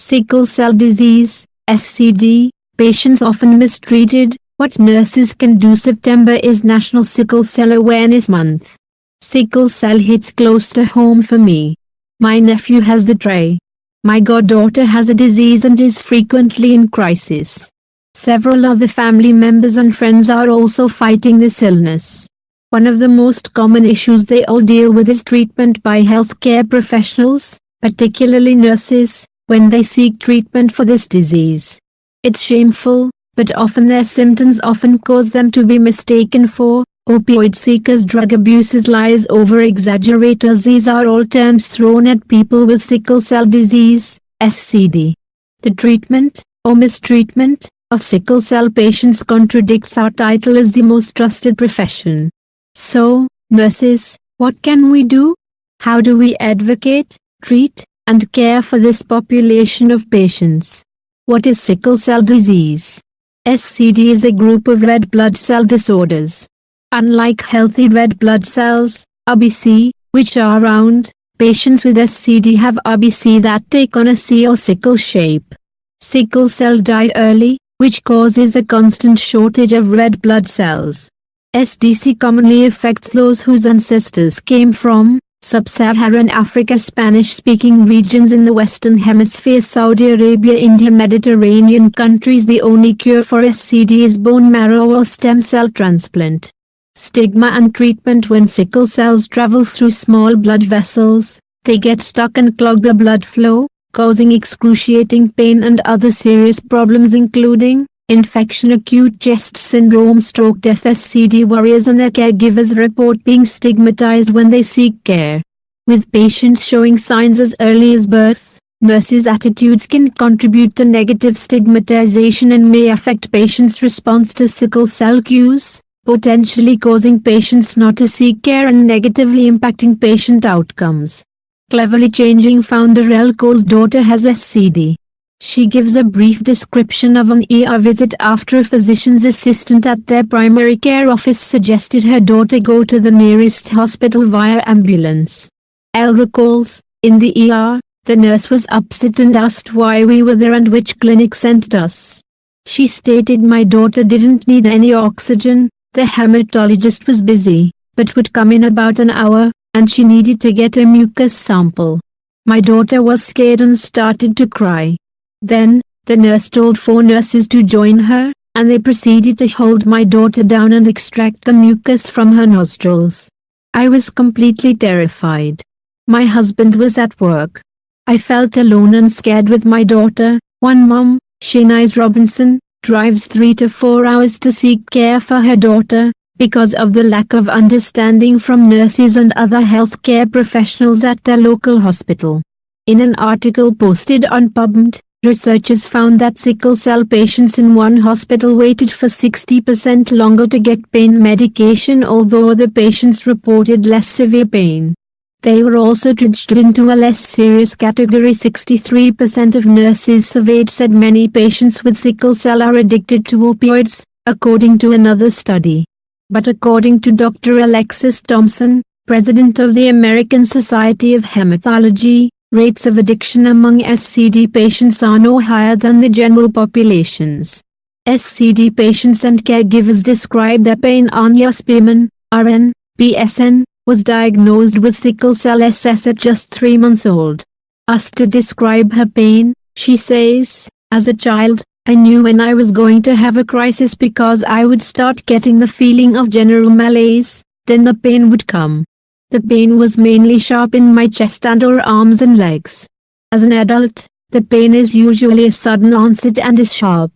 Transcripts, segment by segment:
Sickle Cell Disease, SCD, patients often mistreated, what nurses can do. September is National Sickle Cell Awareness Month. Sickle cell hits close to home for me. My nephew has the trait. My goddaughter has a disease and is frequently in crisis. Several other family members and friends are also fighting this illness. One of the most common issues they all deal with is treatment by healthcare professionals, particularly nurses, when they seek treatment for this disease. It's shameful, but often their symptoms often cause them to be mistaken for opioid seekers, drug abusers, liars, over exaggerators. These are all terms thrown at people with sickle cell disease, SCD. The treatment, or mistreatment, of sickle cell patients contradicts our title as the most trusted profession. So, nurses, what can we do? How do we advocate, treat, and care for this population of patients? What is sickle cell disease? SCD is a group of red blood cell disorders. Unlike healthy red blood cells, RBC, which are round, patients with SCD have RBC that take on a C or sickle shape. Sickle cells die early, which causes a constant shortage of red blood cells. SDC commonly affects those whose ancestors came from Sub-Saharan Africa, Spanish-speaking regions in the Western Hemisphere, Saudi Arabia, India, Mediterranean countries. The only cure for SCD is bone marrow or stem cell transplant. Stigma and treatment. When sickle cells travel through small blood vessels, they get stuck and clog the blood flow, causing excruciating pain and other serious problems including infection, acute chest syndrome, stroke, death. SCD warriors and their caregivers report being stigmatized when they seek care. With patients showing signs as early as birth, nurses' attitudes can contribute to negative stigmatization and may affect patients' response to sickle cell cues, potentially causing patients not to seek care and negatively impacting patient outcomes. Cleverly changing founder Elle Cole's daughter has SCD. She gives a brief description of an ER visit after a physician's assistant at their primary care office suggested her daughter go to the nearest hospital via ambulance. Elle recalls, in the ER, the nurse was upset and asked why we were there and which clinic sent us. She stated, my daughter didn't need any oxygen, the hematologist was busy, but would come in about an hour, and she needed to get a mucus sample. My daughter was scared and started to cry. Then, the nurse told 4 nurses to join her, and they proceeded to hold my daughter down and extract the mucus from her nostrils. I was completely terrified. My husband was at work. I felt alone and scared with my daughter. One mom, Shanice Robinson, drives 3 to 4 hours to seek care for her daughter, because of the lack of understanding from nurses and other healthcare professionals at their local hospital. In an article posted on PubMed, researchers found that sickle cell patients in one hospital waited for 60% longer to get pain medication, although the patients reported less severe pain. They were also treated into a less serious category. 63% of nurses surveyed said many patients with sickle cell are addicted to opioids, according to another study. But according to Dr. Alexis Thompson, president of the American Society of Hematology, rates of addiction among SCD patients are no higher than the general populations. SCD patients and caregivers describe their pain. Anya Spearman, RN, PSN, was diagnosed with sickle cell SS at just 3 months old. Asked to describe her pain, she says, as a child, I knew when I was going to have a crisis because I would start getting the feeling of general malaise, then the pain would come. The pain was mainly sharp in my chest and or arms and legs. As an adult, the pain is usually a sudden onset and is sharp.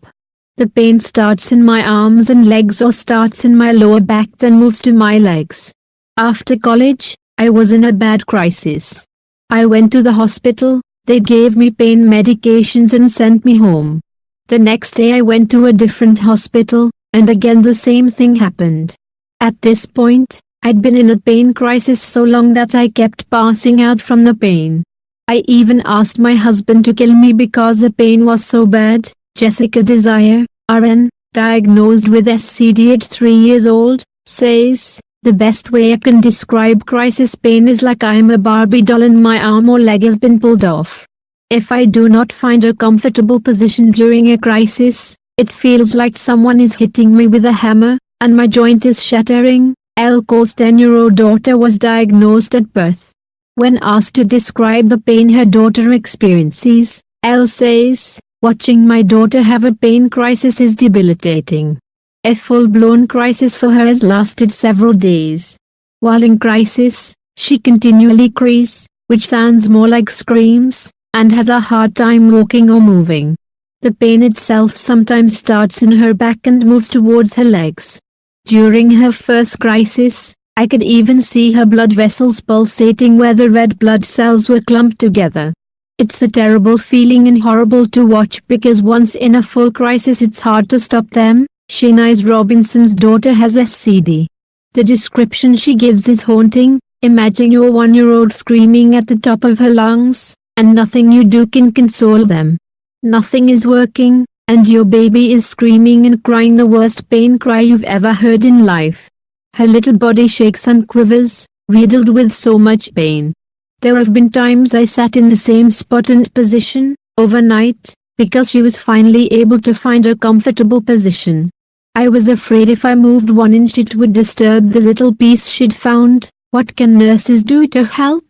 The pain starts in my arms and legs or starts in my lower back then moves to my legs. After college, I was in a bad crisis. I went to the hospital, they gave me pain medications and sent me home. The next day I went to a different hospital, and again the same thing happened. At this point, I'd been in a pain crisis so long that I kept passing out from the pain. I even asked my husband to kill me because the pain was so bad. Jessica Desire, RN, diagnosed with SCD at 3 years old, says, the best way I can describe crisis pain is like I'm a Barbie doll and my arm or leg has been pulled off. If I do not find a comfortable position during a crisis, it feels like someone is hitting me with a hammer, and my joint is shattering. Cole's 10-year-old daughter was diagnosed at birth. When asked to describe the pain her daughter experiences, Elle says, "Watching my daughter have a pain crisis is debilitating. A full-blown crisis for her has lasted several days. While in crisis, she continually cries, which sounds more like screams, and has a hard time walking or moving. The pain itself sometimes starts in her back and moves towards her legs. During her first crisis, I could even see her blood vessels pulsating where the red blood cells were clumped together. It's a terrible feeling and horrible to watch because once in a full crisis it's hard to stop them." Shanice Robinson's daughter has SCD. The description she gives is haunting. "Imagine your 1-year-old screaming at the top of her lungs, and nothing you do can console them. Nothing is working, and your baby is screaming and crying the worst pain cry you've ever heard in life. Her little body shakes and quivers, riddled with so much pain. There have been times I sat in the same spot and position, overnight, because she was finally able to find a comfortable position. I was afraid if I moved 1 inch it would disturb the little peace she'd found. What can nurses do to help?"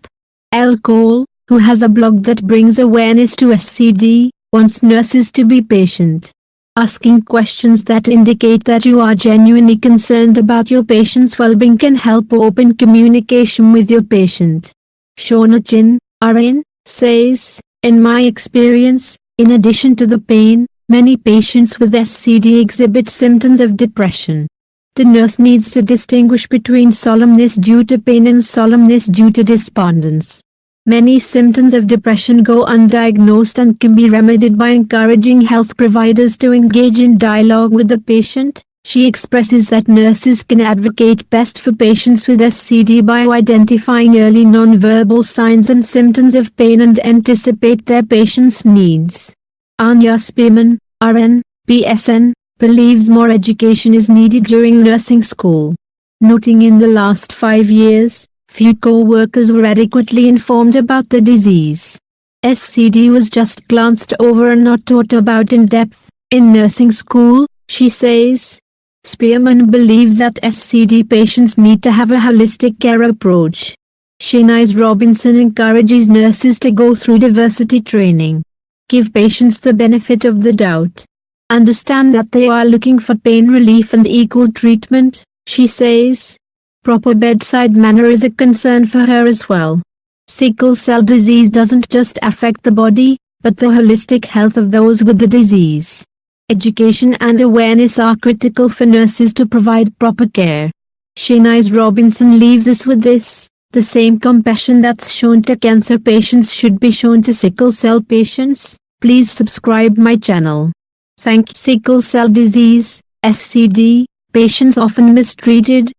Cole, who has a blog that brings awareness to SCD, wants nurses to be patient. Asking questions that indicate that you are genuinely concerned about your patient's well-being can help open communication with your patient. Shauna Chin, RN, says, "In my experience, in addition to the pain, many patients with SCD exhibit symptoms of depression. The nurse needs to distinguish between solemnness due to pain and solemnness due to despondence. Many symptoms of depression go undiagnosed and can be remedied by encouraging health providers to engage in dialogue with the patient." She expresses that nurses can advocate best for patients with SCD by identifying early nonverbal signs and symptoms of pain and anticipate their patients' needs. Anya Spearman, RN, BSN, believes more education is needed during nursing school. Noting in the last 5 years, few co-workers were adequately informed about the disease. SCD was just glanced over and not taught about in depth. In nursing school, she says. Spearman believes that SCD patients need to have a holistic care approach. Shanice Robinson encourages nurses to go through diversity training. Give patients the benefit of the doubt. Understand that they are looking for pain relief and equal treatment, she says. Proper bedside manner is a concern for her as well. Sickle cell disease doesn't just affect the body, but the holistic health of those with the disease. Education and awareness are critical for nurses to provide proper care. Shanice Robinson leaves us with this: the same compassion that's shown to cancer patients should be shown to sickle cell patients. Please subscribe my channel. Thank you. Sickle cell disease, SCD, patients often mistreated.